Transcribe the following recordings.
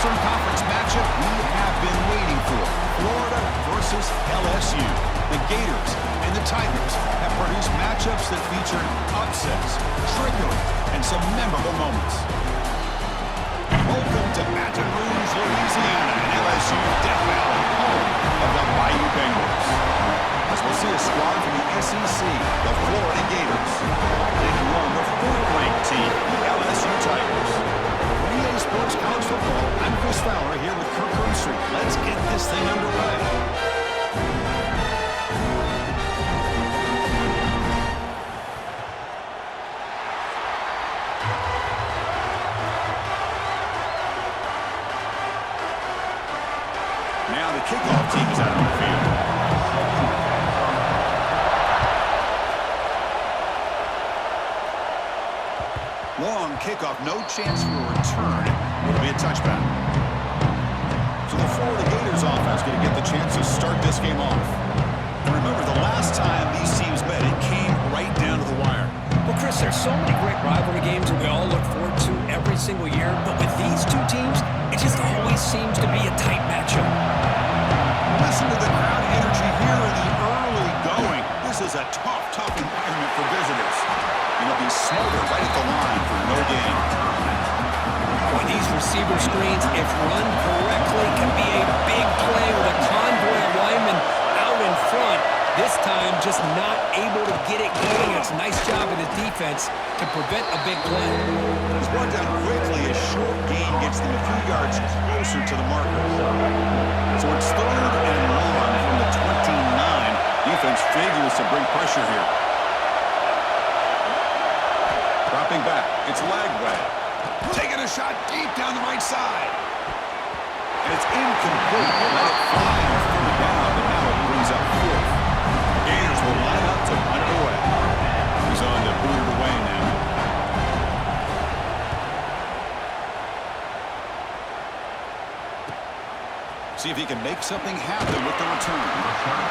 Eastern Conference matchup we have been waiting for. Florida versus LSU. The Gators and the Tigers have produced matchups that feature upsets, trickery, and some memorable moments. Welcome to Baton Rouge, Louisiana, and LSU Death Valley, home of the Bayou Bengals. As we'll see a squad from the SEC, the Florida Gators, taking on the fourth-ranked team, the LSU Tigers. For EA Sports College Football, I'm Chris Fowler here with Kirk Herbstreit. Let's get this thing underway. Now the kickoff team is out on the field. Long kickoff, no chance for a return. It'll be a touchback. So the Florida Gators offense going to get the chance to start this game off. And remember, the last time these teams met, it came right down to the wire. Well, Chris, there's so many great rivalry games that we all look forward to every single year. But with these two teams, it just always seems to be a tight matchup. Listen to the crowd energy here in the early going. This is a tough environment for visitors. And it'll be smothered right at the line for no gain. Boy, these receiver screens, if run correctly, can be a big play with a convoy of linemen out in front. This time, just not able to get it going. It's a nice job of the defense to prevent a big play. It's brought down quickly. A short gain gets them a few yards closer to the marker. So it's 3rd and long from the 29. Defense figures to bring pressure here. Dropping back. It's Lagway. Taking a shot deep down the right side. And it's incomplete. Let it fly on 3rd down, but now it brings up 4th. Gators will line up to punt it away. He's on to boot it away now. See if he can make something happen with the return.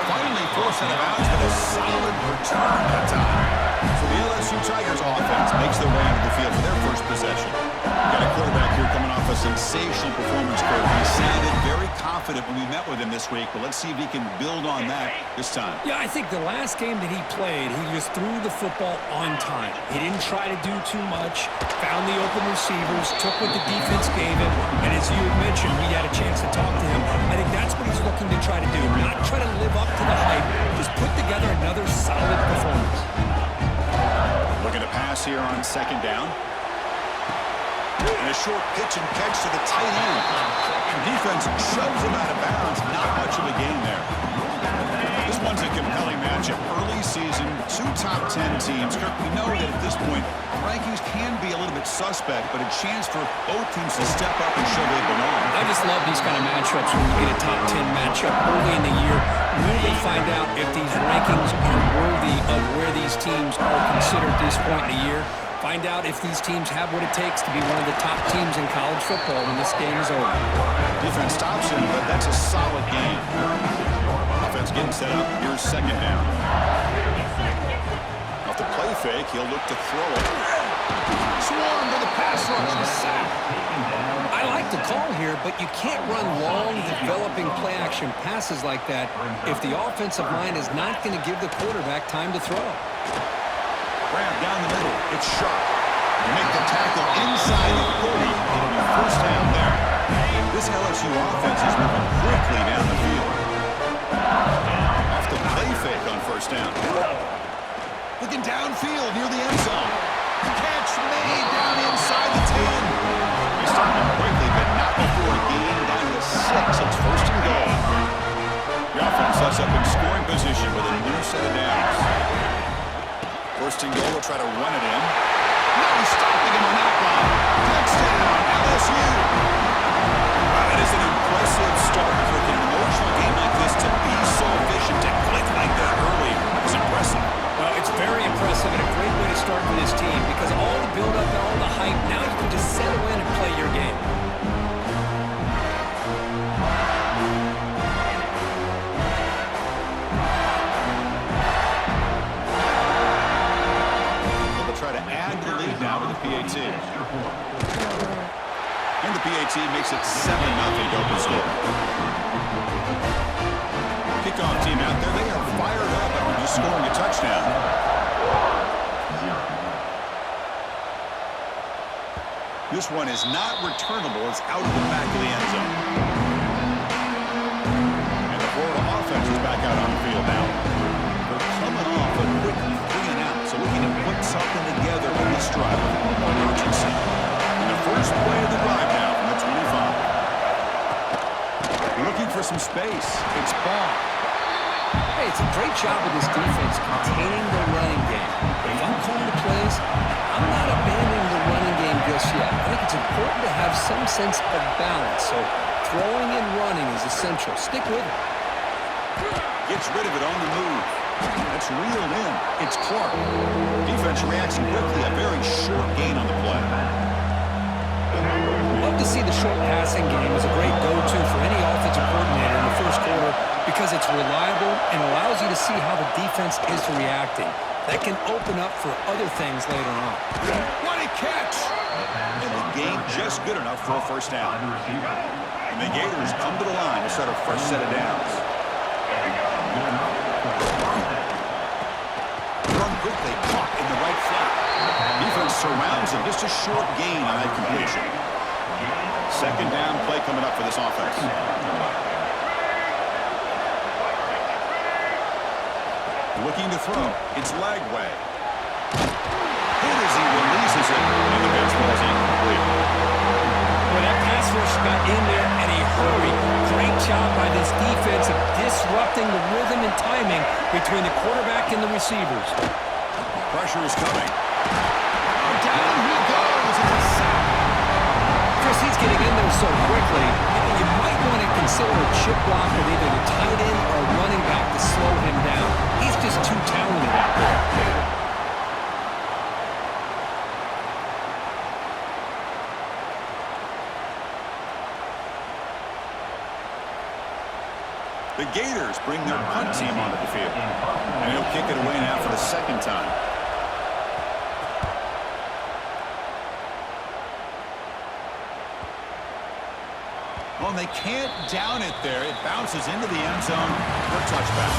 Finally forced out of bounds with a solid return that time. So the LSU Tigers offense makes their way onto the field for their first possession. Got a quarterback here coming off a sensational performance curve. He sounded very confident when we met with him this week, but let's see if he can build on that this time. Yeah, I think the last game that he played, he just threw the football on time. He didn't try to do too much, found the open receivers, took what the defense gave him, and as you had mentioned, we had a chance to talk to him. I think that's what he's looking to try to do, not try to live up to the hype, just put together another solid performance. Looking to pass here on 2nd down. And a short pitch and catch to the tight end. Defense shoves him out of bounds. Not much of a gain there. This one's a compelling matchup. Early season, 2 top 10 teams. Kirk, we know that at this point, rankings can be a little bit suspect, but a chance for both teams to step up and show they belong. I just love these kind of matchups when you get a top 10 matchup early in the year. Really find out if these rankings are worthy of where these teams are considered at this point in the year. Find out if these teams have what it takes to be one of the top teams in college football when this game is over. Defense stops him, but that's a solid game. Offense getting set up. Here's 2nd down. Off the play fake, he'll look to throw it. Swarm to the pass rush. I like the call here, but you can't run long, developing play-action passes like that if the offensive line is not going to give the quarterback time to throw. Grab down the middle. It's sharp. You make the tackle inside the 40. It'll be 1st down there. This LSU offense is moving quickly down the field. Off the play fake on 1st down. Looking downfield near the end zone. Catch made down inside the 10. He started quickly, but not before a gain down to 6. It's 1st and goal. The offense sets up in scoring position with a new set of downs. 1st and goal, will try to run it in. Now he's stopping him on that line. Touchdown, LSU. That is an impressive start for an emotional game like this to be so efficient, to click like that early. It's impressive. Well, it's very impressive and a great way to start for this team because all the build-up and all the hype, now you can just settle in and play your game. They'll try to add to the lead now with the PAT. lead makes it 7-0 to open score. Kickoff team out there. They are fired up after just scoring a touchdown. This one is not returnable. It's out of the back of the end zone. And the Florida offense is back out on the field now. They're coming off a quick 3-and-out, so looking to put something together in this drive with a little more urgency. And the first play of the drive now from the 25. Looking for some space. It's ball. Hey, it's a great job of this defense containing the running game. If I'm calling the plays, I'm not abandoning the running game just yet. I think it's important to have some sense of balance, so throwing and running is essential. Stick with it. Gets rid of it on the move. That's reeled in. It's Clark. Defense reacts quickly. A very short gain on the play. Love to see the short passing game as a great go-to for any offensive coordinator in the first quarter because it's reliable and allows you to see how the defense is reacting. That can open up for other things later on. What a catch! And the game just good enough for a first down. And the Gators come to the line to start our first set of downs. Run quickly, caught in the right flat. Defense surrounds him. Just a short gain on that completion. Second down play coming up for this offense. Looking to throw. It's Lagway. Hit as he releases it, and the pass ball is incomplete. Well, that pass rush got in there in a hurry. Great job by this defense of disrupting the rhythm and timing between the quarterback and the receivers. Pressure is coming. Down he goes. It's a sack. Chris, he's getting in there so quickly. You might want to consider a chip block with either the tight end or running back to slow him down. He's just too talented out there. The Gators bring their punt team onto the field. And he'll kick it away now for the second time. Well, they can't down it there. It bounces into the end zone for a touchback.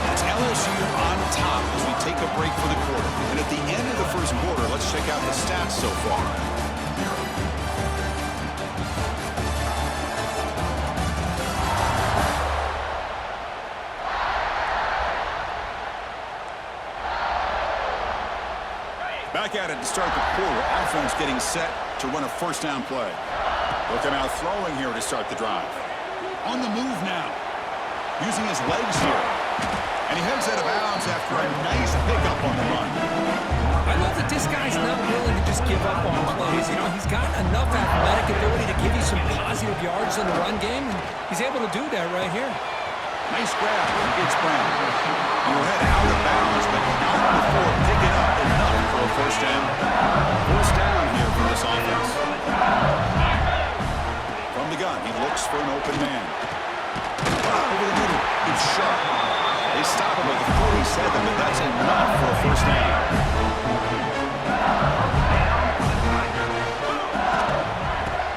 That's LSU on top as we take a break for the quarter. And at the end of the first quarter, let's check out the stats so far. Back at it to start the quarter. Offense getting set to run a first down play. Looking out throwing here to start the drive. On the move now. Using his legs here. And he heads out of bounds after a nice pickup on the run. I love that this guy's not willing to just give up on plays. You know, he's got enough athletic ability to give you some positive yards in the run game, and he's able to do that right here. Nice grab. It's Brown. He'll head out of bounds, but not before picking up enough for a first down. First down here for this offense. From the gun, he looks for an open man. Over the middle, it's sharp. They stop him at the 47, but that's enough for a first down.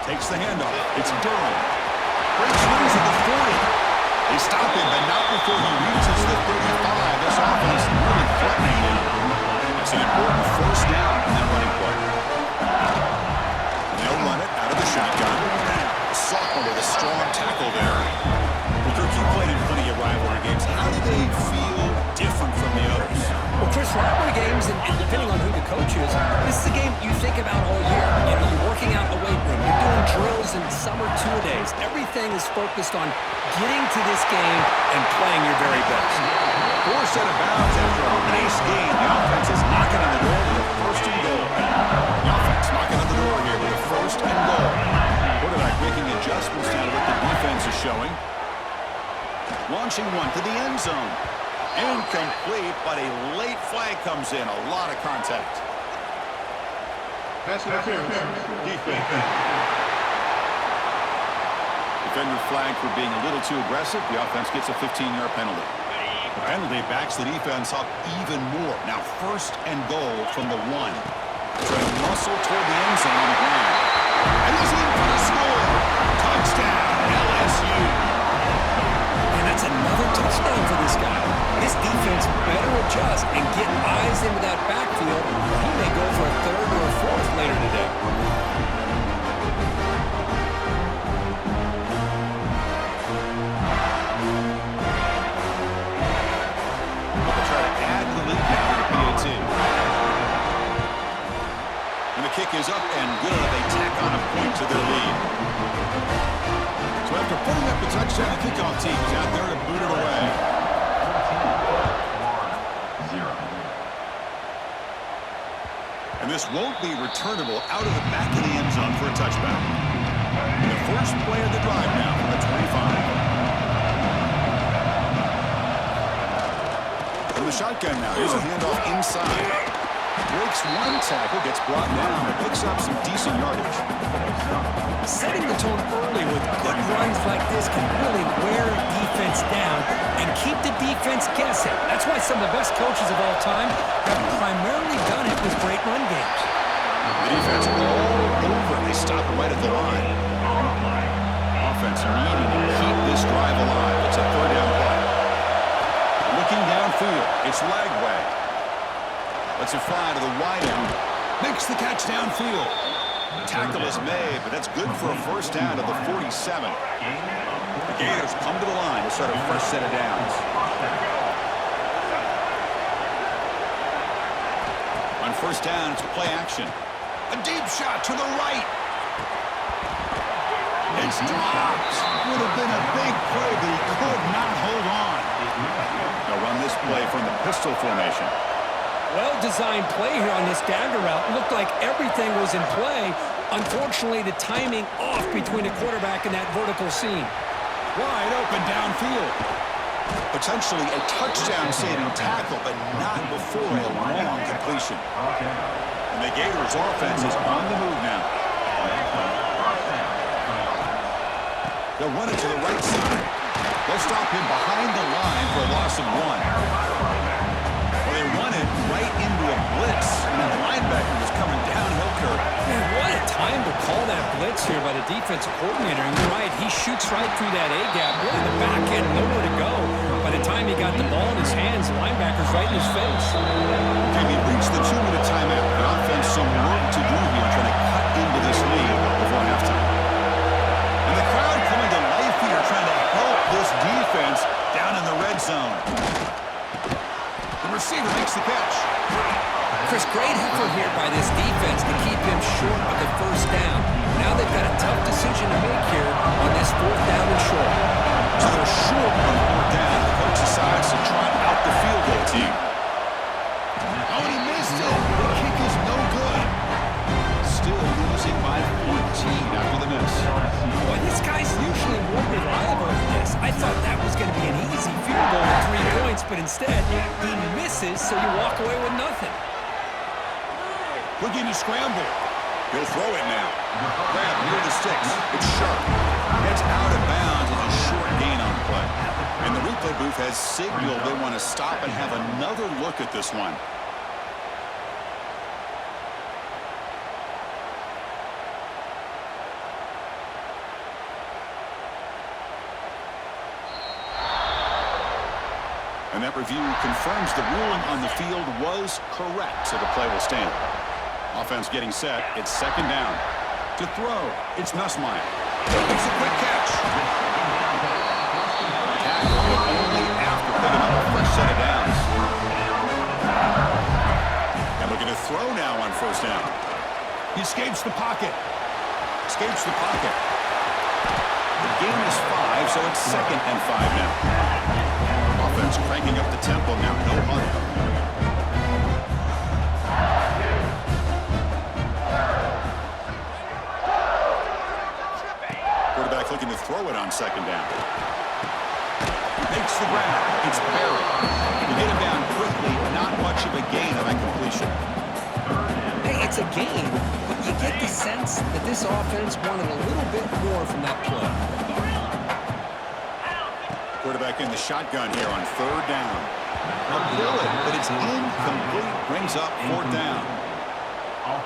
Takes the handoff. It's Durham. Breaks loose at the 40. They stop him, but not before he reaches the 35. This offense really threatening him. That's an important first down on that running play. And they'll run it out of the shotgun. The sophomore with a strong tackle there. Kirk, you played in plenty of rivalry games. How do they feel different from the others? Well, Chris, rivalry games, and depending on who the coach is, this is a game you think about all year. You know, you're working out in the weight room. You're doing drills and summer two-a-days. Everything is focused on getting to this game and playing your very best. Forced out of bounds after a nice game. The offense is knocking on the door with a first and goal. The offense knocking on the door here with a first and goal. Quarterback making adjustments now to what the defense is showing. Launching one to the end zone. Incomplete, but a late flag comes in. A lot of contact. Pass interference. Defense. Defender flag for being a little too aggressive. The offense gets a 15-yard penalty. The penalty backs the defense up even more. Now first and goal from the 1. Trying to muscle toward the end zone on the ground. And he's in for the score. So the kickoff team is out there to boot it away. And this won't be returnable out of the back of the end zone for a touchback. The first play of the drive now from the 25. From the shotgun now, here's a handoff inside. Breaks one tackle, gets brought down, and picks up some decent yardage. Setting the tone early with good runs like this can really wear a defense down and keep the defense guessing. That's why some of the best coaches of all time have primarily done it with great run games. The defense all over. They stop right at the line. Offense needing to keep this drive alive. It's a third down play. Looking downfield, it's Lagway. Lets it fly to the wideout. Makes the catch downfield. Tackle is made, but that's good for a first down to the 47. The Gators come to the line to start a fresh set of downs. On first down, it's play action. A deep shot to the right. It's dropped. Would have been a big play, but he could not hold on. They'll run this play from the pistol formation. Well-designed play here on this dagger route. Looked like everything was in play. Unfortunately, the timing off between the quarterback and that vertical seam. Wide open downfield. Potentially a touchdown-saving tackle, but not before a long completion. And the Gators' offense is on the move now. They'll run it to the right side. They'll stop him behind the line for a loss of 1. They run it right into a blitz, and that linebacker was coming downhill curve. Man, what a time to call that blitz here by the defensive coordinator. And you're right, he shoots right through that A-gap. Really, the back end, nowhere to go. By the time he got the ball in his hands, the linebacker's right in his face. Okay, we reached the 2-minute timeout. The offense some work to do here, trying to cut into this lead before halftime. And the crowd coming to life here, trying to help this defense down in the red zone. The receiver makes the catch. Chris, great effort here by this defense to keep him short of the first down. Now they've got a tough decision to make here on this fourth down and short. So they're short on fourth down. The coach decides to trot out the field goal team. Oh, and he missed it. The kick is no good. Still losing by 14 after the miss. Boy, this guy's usually more reliable than this. I thought that was going to be an easy field goal with 3 points, but instead, he misses, so you walk away with nothing. Looking to scramble. He'll throw it now. Grab near the sticks. It's sharp. Gets out of bounds with a short gain on the play. And the replay booth has signaled they want to stop and have another look at this one. And that review confirms the ruling on the field was correct, so the play will stand. Offense getting set. It's second down. To throw, it's Nussmeier. Makes a quick catch. Tackle, but only after picking up a fresh set of downs. And looking to throw now on first down. He escapes the pocket. Escapes the pocket. The game is 5, so it's second and 5 now. Offense cranking up the tempo now. No huddle. Quarterback looking to throw it on second down. Makes the grab. It's Barry. To get him down quickly, not much of a gain on that completion. Hey, it's a gain, but you get the sense that this offense wanted a little bit more from that play. Quarterback in the shotgun here on third down. A bullet, but it's incomplete. Brings up fourth down.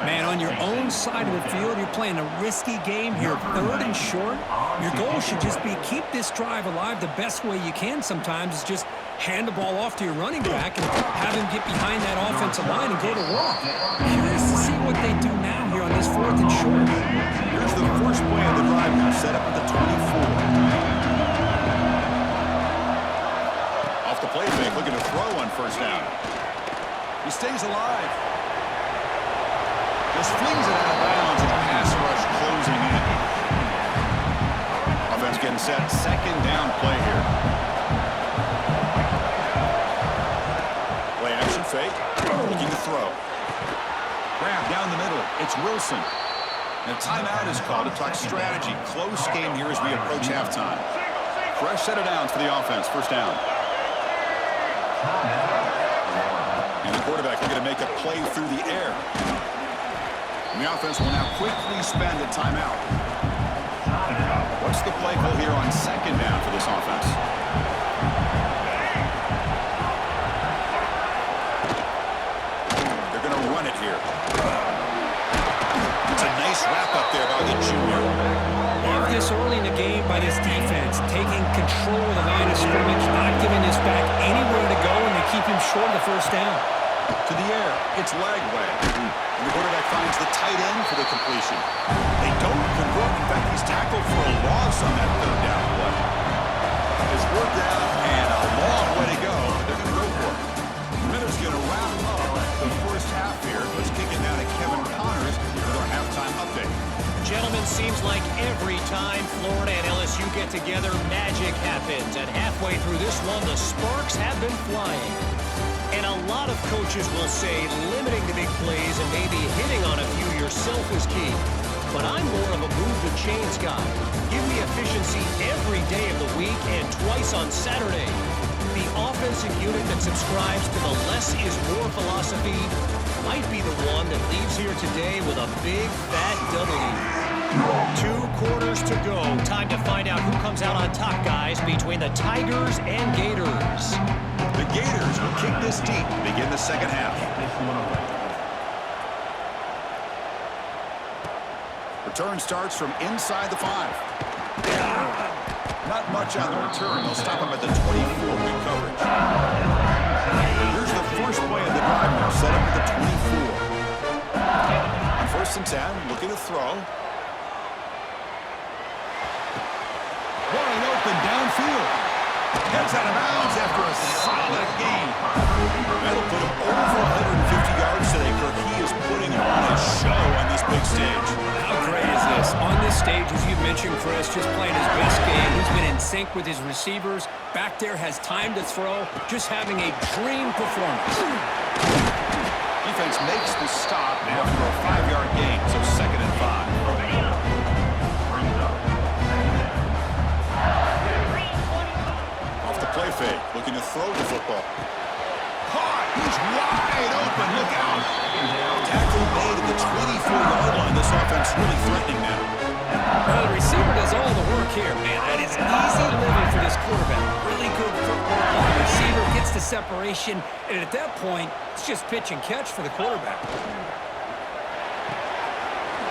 Man, on your own side of the field, you're playing a risky game here. Third and short. Your goal should just be keep this drive alive the best way you can sometimes is just hand the ball off to your running back and have him get behind that offensive line and go to work. Curious to see what they do now here on this fourth and short. Here's the first play of the drive now, set up at the 24. The play fake, looking to throw on first down. He stays alive. Just flings it out of bounds and pass rush closing in. Offense getting set, second down play here. Play action fake, looking to throw. Grab down the middle, it's Wilson. And a timeout is called to talk strategy. Close game here as we approach halftime. Fresh set of downs for the offense, first down. And the quarterback looking to make a play through the air. And the offense will now quickly spend a timeout. What's the play call here on second down for this offense? They're going to run it here. It's a nice wrap-up there by the junior. This early in the game by this defense, taking control of the line of scrimmage, not giving this back anywhere to go, and they keep him short of the first down. To the air, it's Lagway. And the quarterback finds the tight end for the completion. They don't convert. In fact, he's tackled for a loss on that third down play. It's worked out, and a long way to go. They're going to go for it. The Miners going to wrap up the first half here. Let's kick it now to Kevin Connors with our halftime update. Gentlemen, seems like every time Florida and LSU get together, magic happens. And halfway through this one, the sparks have been flying. And a lot of coaches will say limiting the big plays and maybe hitting on a few yourself is key. But I'm more of a move the chains guy. Give me efficiency every day of the week and twice on Saturday. The offensive unit that subscribes to the less is more philosophy might be the one that leaves here today with a big fat W. 2 quarters to go. Time to find out who comes out on top, guys, between the Tigers and Gators. The Gators will kick this deep to begin the second half. Return starts from inside the 5. Not much on the return. They'll stop him at the 24. Good coverage. Here's the first play of the drive now. Set up at the 24. On 1st and 10, looking to throw. Wide open downfield. Heads out of bounds after a solid game. That'll put him over 150 yards today, Kirk. He is putting on a show on this big stage. How great is this? On this stage, as you mentioned, Chris, just playing his best game. He's been in sync with his receivers. Back there, has time to throw. Just having a dream performance. Defense makes the stop after a 5-yard gain, so 2nd and 5. Off the play fake, looking to throw the football. Caught! He's wide open. Look out! Tackle made at the 24-yard line. This offense really threatening now. Well, the receiver does all the work here, man. That is easy living for this quarterback. Really good footwork. The receiver gets the separation, and at that point, it's just pitch and catch for the quarterback.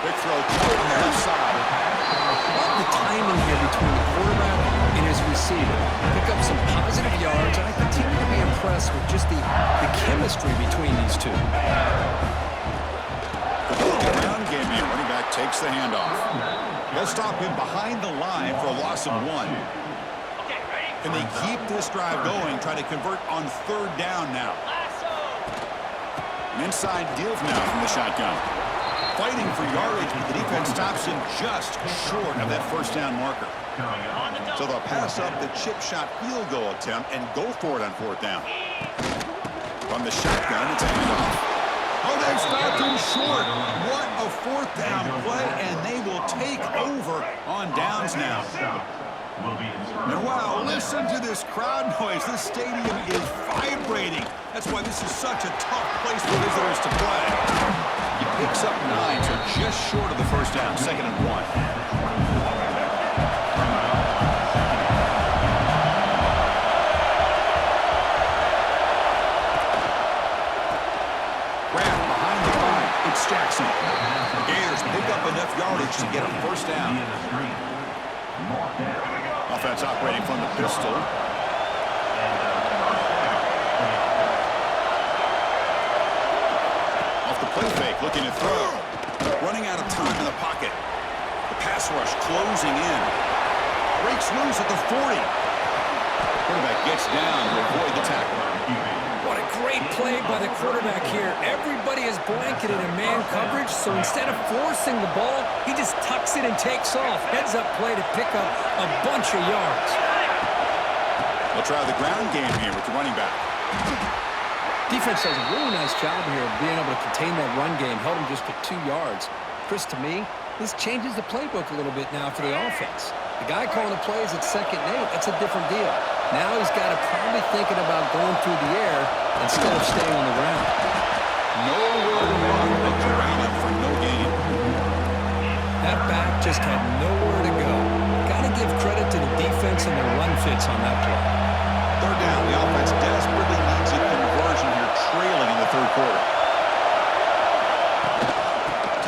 Big throw caught on the left side. Love the timing here between the quarterback and his receiver. Pick up some positive yards, and I continue to be impressed with just the chemistry between these two. The ground game here. Running back takes the handoff. They'll stop him behind the line for a loss of 1. Can they keep this drive going, try to convert on 3rd down now? An inside deal now from the shotgun. Fighting for yardage, but the defense stops him just short of that 1st down marker. So they'll pass up the chip shot field goal attempt and go for it on 4th down. From the shotgun, it's a handoff. Oh, they stopped him short. What a 4th down play, and they will take over on downs now. And wow, listen to this crowd noise. This stadium is vibrating. That's why this is such a tough place for visitors to play. He picks up 9, so just short of the 1st down, 2nd and 1. It's Jackson. The Gators pick up enough yardage to get a 1st down. Offense operating from the pistol. Off the play fake, looking to throw. Running out of time in the pocket. The pass rush closing in. Breaks loose at the 40. Quarterback gets down to avoid the tackle. What a great play by the quarterback here. Everybody is blanketed in man coverage, so instead of forcing the ball, he just tucks it and takes off. Heads-up play to pick up a bunch of yards. They'll try the ground game here with the running back. Defense does a really nice job here of being able to contain that run game. Held him just to 2 yards. Chris, to me, this changes the playbook a little bit now for the offense. The guy calling the plays at 2nd and 8, that's a different deal. Now he's got to probably thinking about going through the air instead of staying on the ground. Nowhere to run, but you ran him for no gain. That back just had nowhere to go. Got to give credit to the defense and their run fits on that play. 3rd down. The offense desperately needs a conversion here, trailing in the 3rd quarter.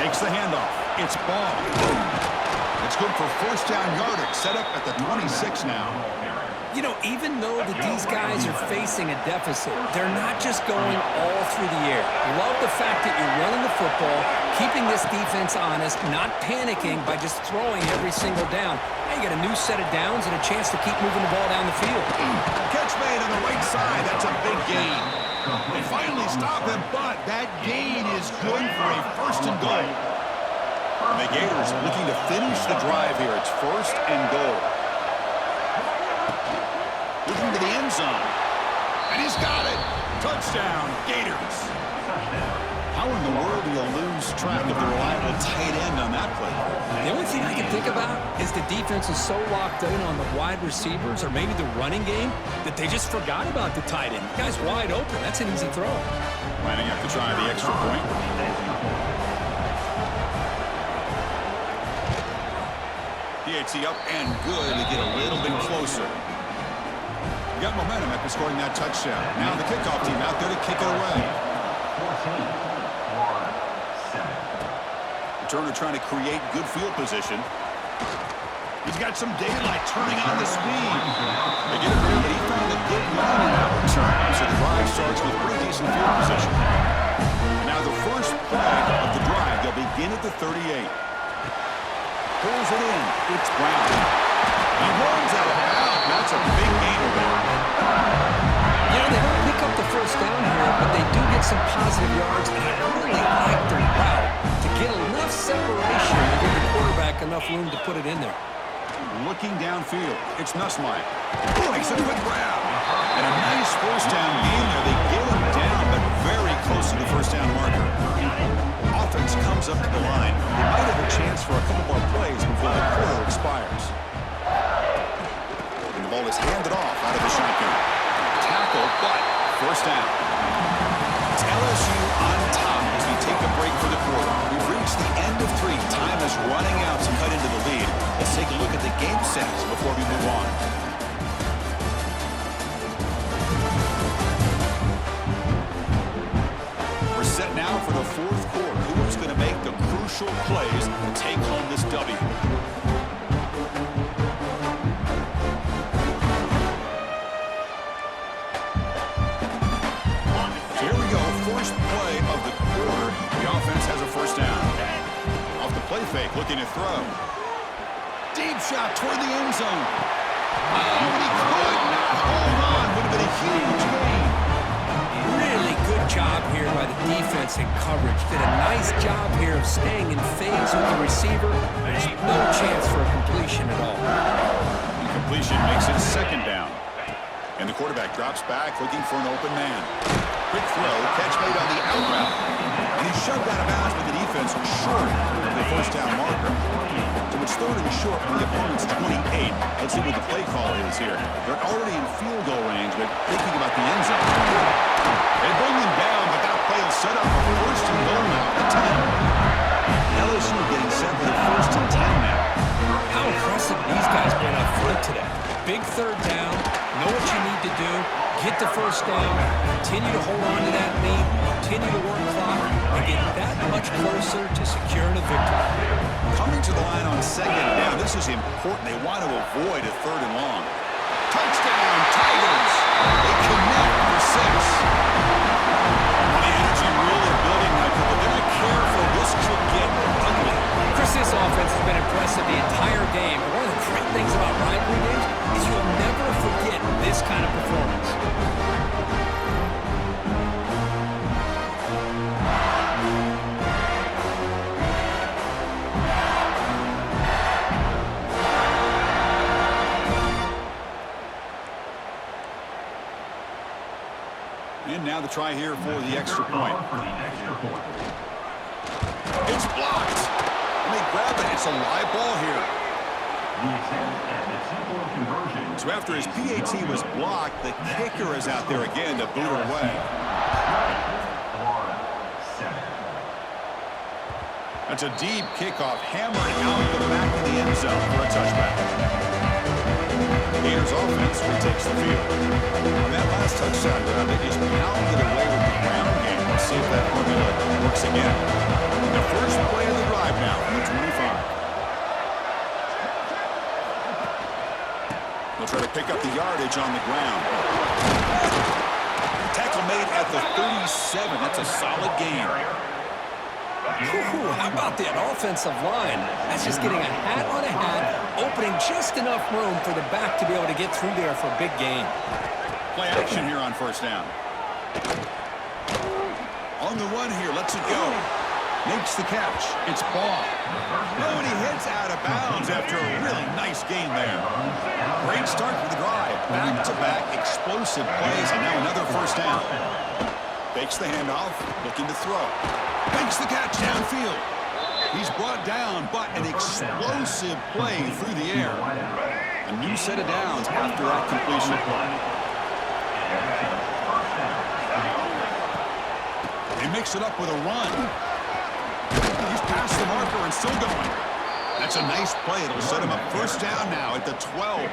Takes the handoff. It's ball. It's good for 1st down yardage. Set up at the 26 now. You know, even though that these guys are facing a deficit, they're not just going all through the air. Love the fact that you're running the football, keeping this defense honest, not panicking by just throwing every single down. Now you got a new set of downs and a chance to keep moving the ball down the field. Catch made on the right side. That's a big gain. They finally stop him, but that gain is good for a 1st and goal. And the Gators looking to finish the drive here. It's 1st and goal. Looking to the end zone. And he's got it. Touchdown, Gators. How in the world do you lose track of the reliable tight end on that play? The only thing I can think about is the defense is so locked in on the wide receivers or maybe the running game that they just forgot about the tight end. The guy's wide open. That's an easy throw. Lining up to try the extra point. DHC up and good to get a little bit closer. Got momentum after scoring that touchdown. Now the kickoff team out there to kick it away. Returner trying to create good field position. He's got some daylight turning on the speed. They get it, but he found a good line in that return. So the drive starts with pretty decent field position. Now the first play of the drive, they'll begin at the 38. Pulls it in. It's Brown. He runs out of bounds. That's a big gainer there. You know, they don't pick up the 1st down here, but they do get some positive yards, and I really like the route to get enough separation to give the quarterback enough room to put it in there. Looking downfield, it's Nussmeier. Makes a quick grab. And a nice 1st down gain there. They get him down, but very close to the 1st down marker. Offense comes up to the line. They might have a chance for a couple more plays before the quarter expires. And the ball is handed off out of the shotgun. Tackle, but 1st down. It's LSU on top as we take a break for the quarter. We've reached the end of 3. Time is running out to cut into the lead. Let's take a look at the game stats before we move on. We're set now for the 4th quarter. Who's going to make the crucial plays to take home this W? Here we go, first play of the quarter. The offense has a 1st down. Off the play fake, looking to throw. Deep shot toward the end zone. Oh, and he could not hold on. Would have been a huge gain. Really good job here by the defense in coverage. Did a nice job here of staying in phase with the receiver. There's no chance for a completion at all. Incompletion makes it 2nd down. And the quarterback drops back looking for an open man. Quick throw, catch made on the out route. And he's shoved out of bounds with the defense short of the 1st down marker. So it's 3rd and short from the opponent's 28. Let's see what the play call is here. They're already in field goal range, but thinking about the end zone. They bring them down, but that play will set up a 1st and goal now at 10. LSU getting set for the 1st and 10 now. How impressive these guys been up front today. Big 3rd down, know what you need to do, get the 1st down, continue to hold on to that lead, continue to work clock, and get that much closer to securing a victory. Coming to the line on 2nd down, this is important. They want to avoid a 3rd and long. Touchdown, Tigers! They connect for 6. The energy really building, Michael, but they're not careful. This could get ugly. Chris, this offense has been impressive the entire game. And one of the great things about rivalry games is you'll never forget this kind of performance. now the try here for the extra point. It's blocked. And they grab it. It's a live ball here. So after his PAT was blocked, the kicker is out there again to boot it away. That's a deep kickoff, hammered out the back of the end zone for a touchback. Gators offense retakes the field. On that last touchdown drive, they just pounded away with the ground game. Let's see if that formula works again. The first play of the drive now from the 25. They'll try to pick up the yardage on the ground. Tackle made at the 37. That's a solid gain. Ooh, how about that offensive line? That's just getting a hat on a hat, opening just enough room for the back to be able to get through there for a big gain. Play action here on first down. On the run here, lets it go. Makes the catch. It's Ball. No, and he hits out of bounds after a really nice game there. Great start for the drive. Back-to-back explosive plays, and now another first down. Fakes the handoff, looking to throw. Makes the catch downfield. He's brought down, but an explosive play through the air. A new set of downs after that completion. He mix it up with a run. He's past the marker and still going. That's a nice play. It'll set him up first down now at the 12.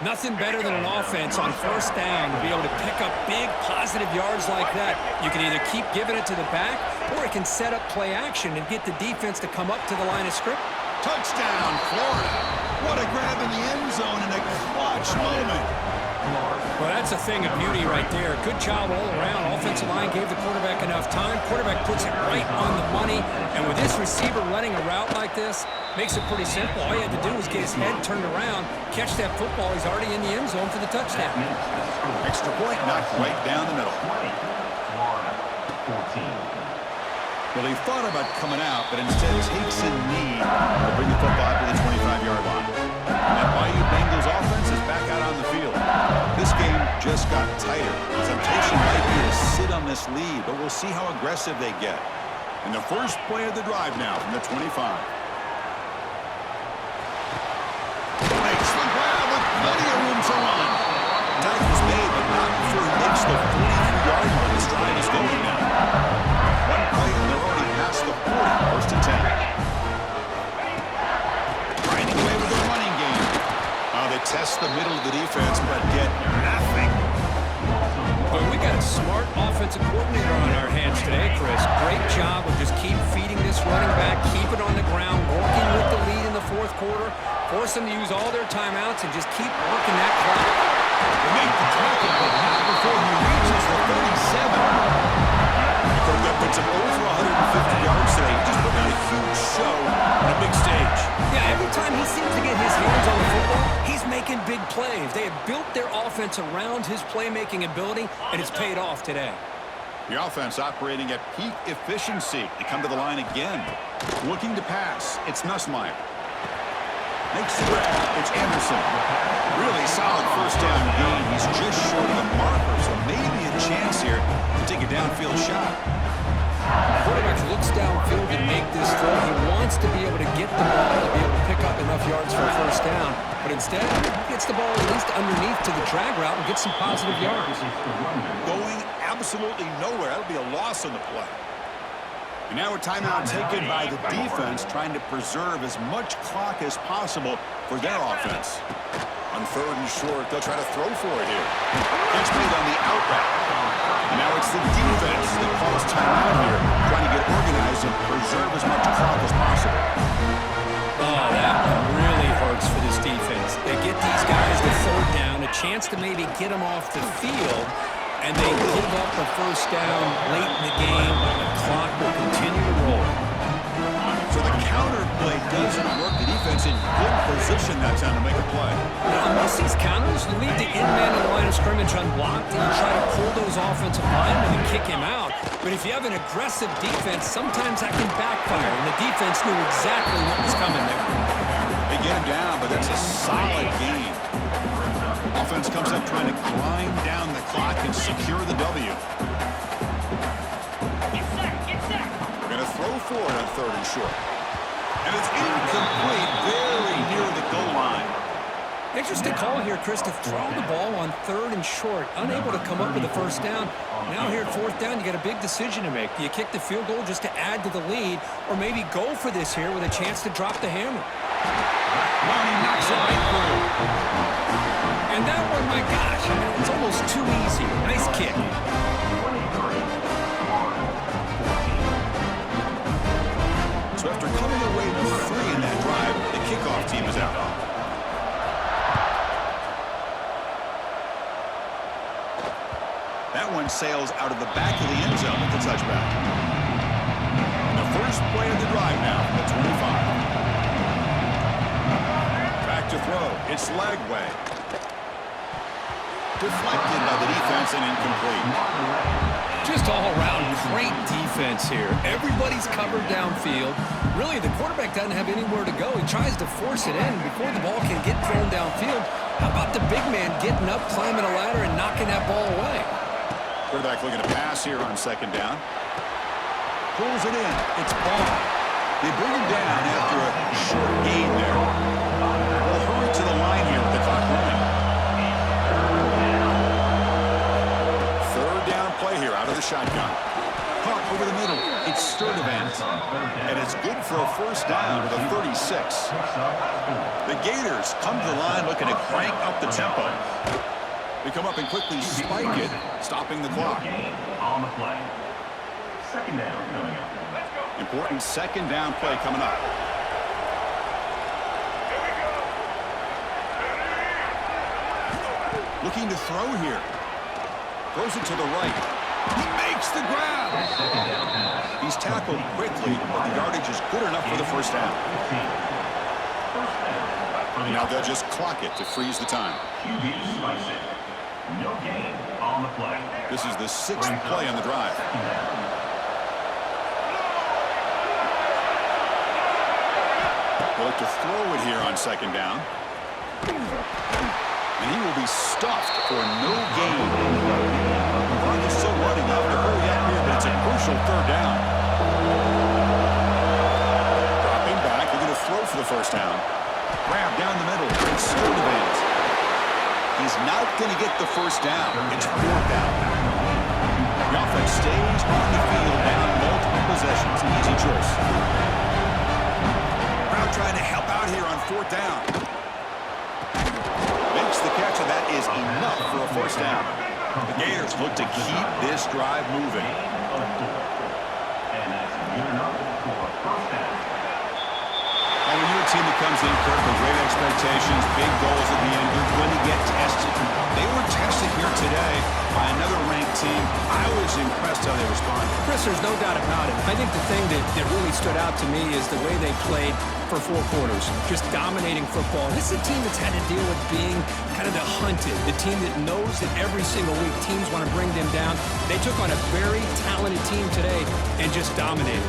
Nothing better than an offense on first down to be able to pick up big positive yards like that. You can either keep giving it to the back, or it can set up play action and get the defense to come up to the line of scrimmage. Touchdown, Florida. What a grab in the end zone in a clutch moment. Well, that's a thing of beauty right there. Good job all around. Offensive line gave the quarterback enough time. Quarterback puts it right on the money. And with this receiver running a route like this, makes it pretty simple. All you had to do was get his head turned around, catch that football. He's already in the end zone for the touchdown. Extra point knocked right down the middle. Well, he thought about coming out, but instead takes a knee to bring the football to the 25-yard line. That Bayou Bengals offense is back out on the field. This game just got tighter. The temptation might be to sit on this lead, but we'll see how aggressive they get. And the first play of the drive now from the 25. Makes the grab with plenty of room to run. Tackle's made, but not before he makes the 43-yard line. The stride is going now. One play, and they're already past the 40. First and 10. Grinding away with the running game. They test the middle of the defense, but get nothing. Well, we got a smart offensive coordinator on our hands today, Chris. Great job of just keep feeding this running back, keep it on the ground, working with the lead in the fourth quarter, force them to use all their timeouts, and just keep working that clock. They make the tackle, but not before he reaches the 37. That puts him over 150 yards today. He just put on a huge show on a big stage. Yeah, every time he seems to get his hands on the football, he's making big plays. They have built their offense around his playmaking ability, and it's paid off today. The offense operating at peak efficiency. They come to the line again. Looking to pass. It's Nussmeier. Makes the grab. It's Anderson. Really solid first down gain. He's just short of the marker, so maybe a chance here to take a downfield shot. Quarterback looks downfield to make this throw. He wants to be able to get the ball to be able to pick up enough yards for a first down. But instead, he gets the ball at least underneath to the drag route and gets some positive yards. Going absolutely nowhere. That'll be a loss on the play. And now a timeout taken by the defense, trying to preserve as much clock as possible for their offense. On third and short, they'll try to throw for it here. Catch made on the out route. And now it's the defense that calls timeout here, trying to get organized and preserve as much clock as possible. Oh, that one really hurts for this defense. They get these guys to third down, a chance to maybe get them off the field, and they give up the first down late in the game. The clock will continue to roll. So the counter play doesn't work. The defense in good position that time to make a play. Now, most of these counters, you leave the in-man in the line of scrimmage unblocked, and you try to pull those offensive linemen and kick him out. But if you have an aggressive defense, sometimes that can backfire, and the defense knew exactly what was coming there. They get get him down, but that's a solid gain. Offense comes up trying to grind down the clock and secure the W. Going to throw for it on 3rd and short. And it's incomplete, very near the goal line. Interesting call here, Chris, to throw the ball on 3rd and short. Unable to come up with a first down. Now here at 4th down, you got a big decision to make. Do you kick the field goal just to add to the lead, or maybe go for this here with a chance to drop the hammer? Well, he knocks it right through. And that one, my gosh, I mean, it's almost too easy. Nice kick. So after coming away with 3 in that drive, the kickoff team is out. That one sails out of the back of the end zone with the touchback. And the first play of the drive now from the 25. Back to throw. It's Lagway. Deflected by the defense and incomplete. Just all around great defense here. Everybody's covered downfield. Really, the quarterback doesn't have anywhere to go. He tries to force it in before the ball can get thrown downfield. How about the big man getting up, climbing a ladder, and knocking that ball away? Quarterback looking to pass here on 2nd down. Pulls it in. It's ball. They bring him down after a short gain there. We'll hurry to the line here with the clock running. 3rd down play here out of the shotgun. Caught over the middle. It's Sturdivant. And it's good for a first down with a 36. The Gators come to the line looking to crank up the tempo. They come up and quickly spike it, stopping the clock. On the play. 2nd down coming up. Important 2nd down play coming up. Looking to throw here. Throws it to the right. He makes the grab. He's tackled quickly, but the yardage is good enough for the first down. And now they'll just clock it to freeze the time. No gain on the play. This is the 6th play on the drive. They'll look to throw it here on 2nd down. And he will be stuffed for no gain. Clock is still running. I'll have to hurry up here, but it's a crucial 3rd down. Dropping back. They're going to throw for the first down. Grab down the middle. It's Sturdivant. He's not going to get the first down. It's 4th down. The offense stays on the field down multiple possessions. Easy choice. Brown trying to help out here on 4th down. Makes the catch, and that is enough for a first down. The Gators look to keep this drive moving. And that's good enough for a first down. And when you're a team that comes in, Kirk, with great expectations, big goals at the end, you're going to get tested. They were tested here today by another ranked team. I was impressed how they responded. Chris, there's no doubt about it. I think the thing that really stood out to me is the way they played for 4 quarters, just dominating football. This is a team that's had to deal with being kind of the hunted, the team that knows that every single week teams want to bring them down. They took on a very talented team today and just dominated.